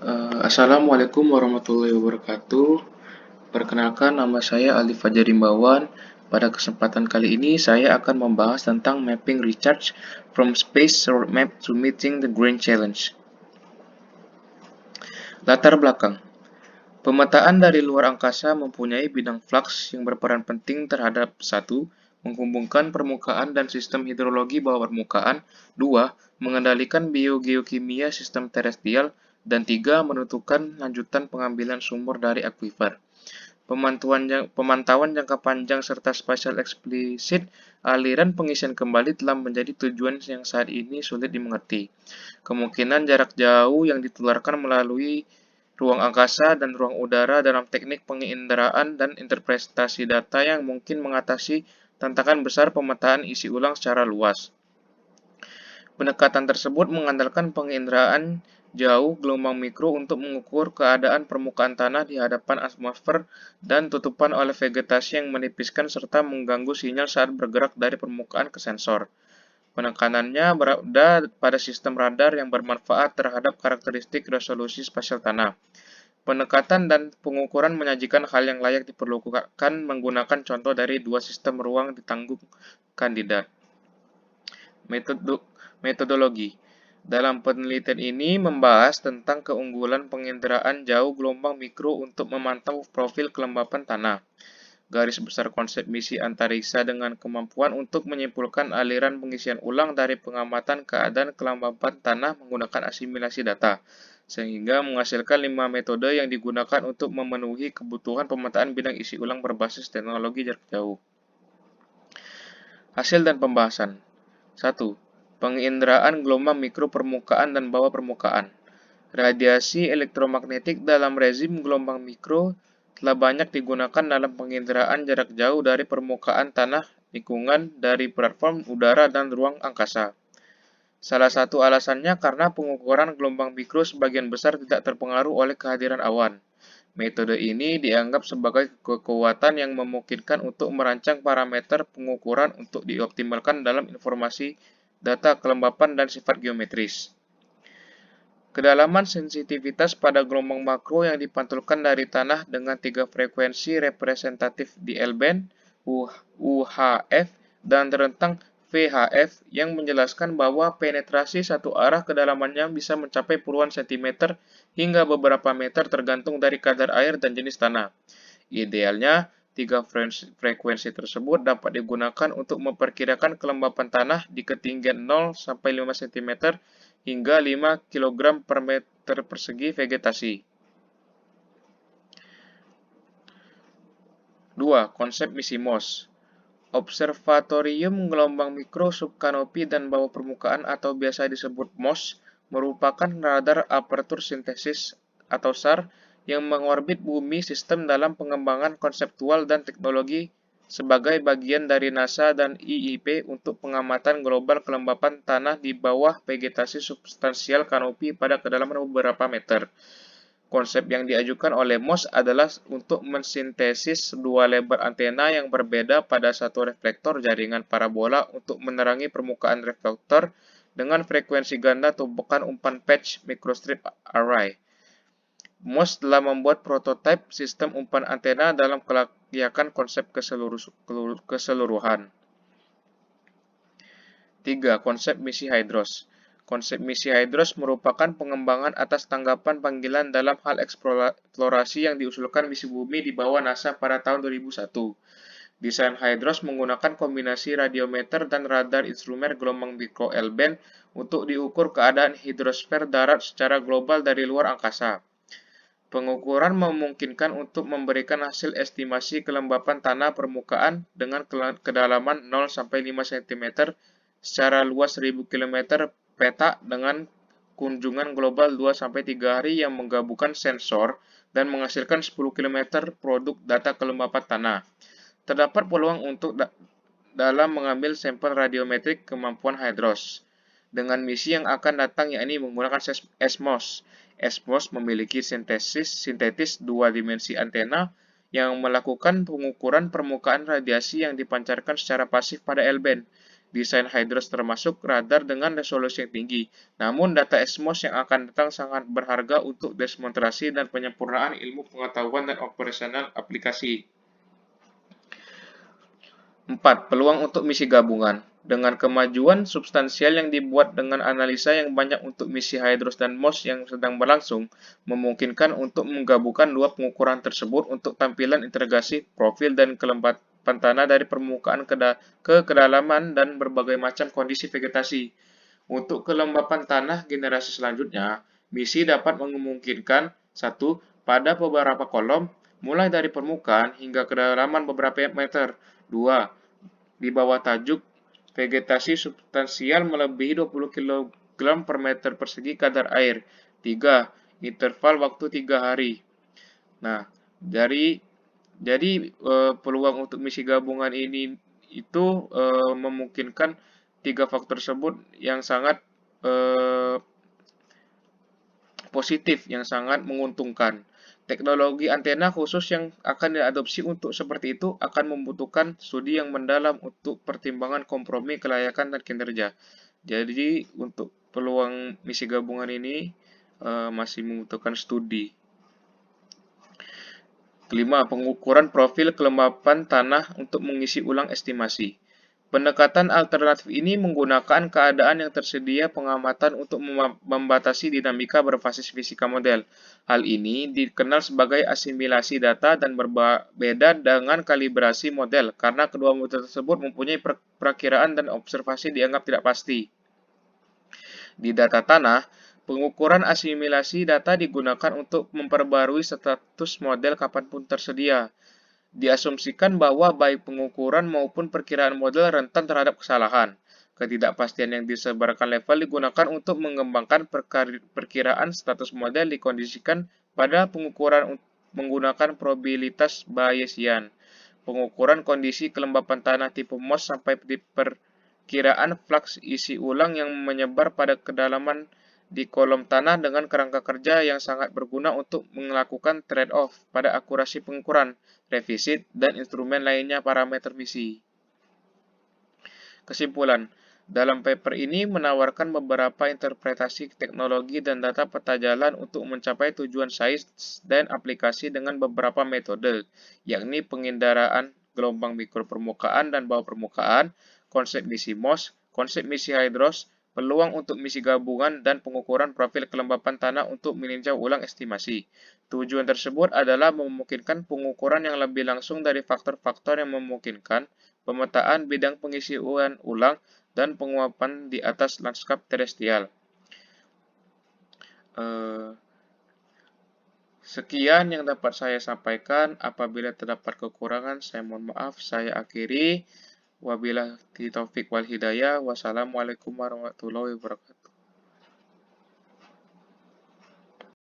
Assalamualaikum warahmatullahi wabarakatuh. Perkenalkan, nama saya Ali Fajar Rimbawan. Pada kesempatan kali ini, saya akan membahas tentang mapping recharge from space roadmap to meeting the Grand Challenge. Latar belakang. Pemetaan dari luar angkasa mempunyai bidang flux yang berperan penting terhadap 1. Menghubungkan permukaan dan sistem hidrologi bawah permukaan. 2. Mengendalikan biogeokimia sistem terestrial. Dan 3. Menentukan lanjutan pengambilan sumber dari akuifer. Pemantauan jangka panjang serta spasial eksplisit aliran pengisian kembali telah menjadi tujuan yang saat ini sulit dimengerti. Kemungkinan jarak jauh yang ditularkan melalui ruang angkasa dan ruang udara dalam teknik penginderaan dan interpretasi data yang mungkin mengatasi tantangan besar pemetaan isi ulang secara luas. Pendekatan tersebut mengandalkan penginderaan jauh gelombang mikro untuk mengukur keadaan permukaan tanah di hadapan atmosfer dan tutupan oleh vegetasi yang menipiskan serta mengganggu sinyal saat bergerak dari permukaan ke sensor. Penekanannya berada pada sistem radar yang bermanfaat terhadap karakteristik resolusi spasial tanah. Pendekatan dan pengukuran menyajikan hal yang layak diperlukan menggunakan contoh dari dua sistem ruang ditanggung kandidat. Metodologi. Dalam penelitian ini membahas tentang keunggulan penginderaan jauh gelombang mikro untuk memantau profil kelembapan tanah. Garis besar konsep misi antariksa dengan kemampuan untuk menyimpulkan aliran pengisian ulang dari pengamatan keadaan kelembapan tanah menggunakan asimilasi data, sehingga menghasilkan 5 metode yang digunakan untuk memenuhi kebutuhan pemetaan bidang isi ulang berbasis teknologi jarak jauh. Hasil dan pembahasan. 1. Penginderaan gelombang mikro permukaan dan bawah permukaan. Radiasi elektromagnetik dalam rezim gelombang mikro telah banyak digunakan dalam penginderaan jarak jauh dari permukaan tanah, lingkungan, dari platform udara dan ruang angkasa. Salah satu alasannya karena pengukuran gelombang mikro sebagian besar tidak terpengaruh oleh kehadiran awan. Metode ini dianggap sebagai kekuatan yang memungkinkan untuk merancang parameter pengukuran untuk dioptimalkan dalam informasi data kelembapan dan sifat geometris. Kedalaman sensitivitas pada gelombang makro yang dipantulkan dari tanah dengan 3 frekuensi representatif di L-band, UHF, dan rentang VHF yang menjelaskan bahwa penetrasi satu arah kedalamannya bisa mencapai puluhan sentimeter hingga beberapa meter tergantung dari kadar air dan jenis tanah. Idealnya, 3 frekuensi tersebut dapat digunakan untuk memperkirakan kelembapan tanah di ketinggian 0-5 cm hingga 5 kg per meter persegi vegetasi. 2. Konsep misi MOS. Observatorium Gelombang Mikro Subkanopi dan Bawah Permukaan atau biasa disebut MOS merupakan radar apertur sintesis atau SAR yang mengorbit bumi sistem dalam pengembangan konseptual dan teknologi sebagai bagian dari NASA dan IIP untuk pengamatan global kelembapan tanah di bawah vegetasi substansial kanopi pada kedalaman beberapa meter. Konsep yang diajukan oleh MOS adalah untuk mensintesis dua lebar antena yang berbeda pada satu reflektor jaringan parabola untuk menerangi permukaan reflektor dengan frekuensi ganda tumpukan umpan patch microstrip array. MOS telah membuat prototipe sistem umpan antena dalam kelayakan konsep keseluruhan. 3. Konsep misi Hydros. Konsep misi Hydros merupakan pengembangan atas tanggapan panggilan dalam hal eksplorasi yang diusulkan misi bumi di bawah NASA pada tahun 2001. Desain Hydros menggunakan kombinasi radiometer dan radar instrumen gelombang mikro L-band untuk diukur keadaan hidrosfer darat secara global dari luar angkasa. Pengukuran memungkinkan untuk memberikan hasil estimasi kelembapan tanah permukaan dengan kedalaman 0-5 cm secara luas 1000 km peta dengan kunjungan global 2-3 hari yang menggabungkan sensor dan menghasilkan 10 km produk data kelembapan tanah. Terdapat peluang untuk dalam mengambil sampel radiometrik kemampuan Hydros dengan misi yang akan datang yakni menggunakan SMOS. SMOS memiliki sintetis dua dimensi antena yang melakukan pengukuran permukaan radiasi yang dipancarkan secara pasif pada L-band. desain HYDROS termasuk radar dengan resolusi yang tinggi. Namun, data ESMOS yang akan datang sangat berharga untuk demonstrasi dan penyempurnaan ilmu pengetahuan dan operasional aplikasi. 4. Peluang untuk misi gabungan. Dengan kemajuan substansial yang dibuat dengan analisa yang banyak untuk misi HYDROS dan MOS yang sedang berlangsung, memungkinkan untuk menggabungkan dua pengukuran tersebut untuk tampilan integrasi, profil, dan kelembapan tanah dari permukaan ke kedalaman dan berbagai macam kondisi vegetasi. Untuk kelembapan tanah generasi selanjutnya, misi dapat memungkinkan satu pada beberapa kolom, mulai dari permukaan hingga kedalaman beberapa meter. 2 di bawah tajuk vegetasi substansial melebihi 20 kg per meter persegi kadar air. 3. Interval waktu 3 hari. Nah, peluang untuk misi gabungan ini itu memungkinkan tiga faktor tersebut yang sangat positif, yang sangat menguntungkan. Teknologi antena khusus yang akan diadopsi untuk seperti itu akan membutuhkan studi yang mendalam untuk pertimbangan kompromi kelayakan dan kinerja. Jadi untuk peluang misi gabungan ini masih membutuhkan studi. Kelima, pengukuran profil kelembapan tanah untuk mengisi ulang estimasi. Pendekatan alternatif ini menggunakan keadaan yang tersedia pengamatan untuk membatasi dinamika berbasis fisika model. Hal ini dikenal sebagai asimilasi data dan berbeda dengan kalibrasi model karena kedua metode tersebut mempunyai perakiraan dan observasi dianggap tidak pasti. Di data tanah, pengukuran asimilasi data digunakan untuk memperbarui status model kapanpun tersedia. Diasumsikan bahwa baik pengukuran maupun perkiraan model rentan terhadap kesalahan. Ketidakpastian yang disebarkan level digunakan untuk mengembangkan perkiraan status model dikondisikan pada pengukuran menggunakan probabilitas Bayesian. Pengukuran kondisi kelembapan tanah tipe MOS sampai perkiraan flux isi ulang yang menyebar pada kedalaman di kolom tanah dengan kerangka kerja yang sangat berguna untuk melakukan trade-off pada akurasi pengukuran, revisit, dan instrumen lainnya parameter misi. Kesimpulan, dalam paper ini menawarkan beberapa interpretasi teknologi dan data peta jalan untuk mencapai tujuan sains dan aplikasi dengan beberapa metode, yakni penginderaan gelombang mikro permukaan dan bawah permukaan, konsep misi MOS, konsep misi HYDROS, peluang untuk misi gabungan, dan pengukuran profil kelembapan tanah untuk meninjau ulang estimasi. Tujuan tersebut adalah memungkinkan pengukuran yang lebih langsung dari faktor-faktor yang memungkinkan pemetaan bidang pengisian ulang dan penguapan di atas lanskap terestrial. Sekian yang dapat saya sampaikan. Apabila terdapat kekurangan, saya mohon maaf. Saya akhiri. Wabillahi taufik wal hidayah. Wassalamualaikum warahmatullahi wabarakatuh.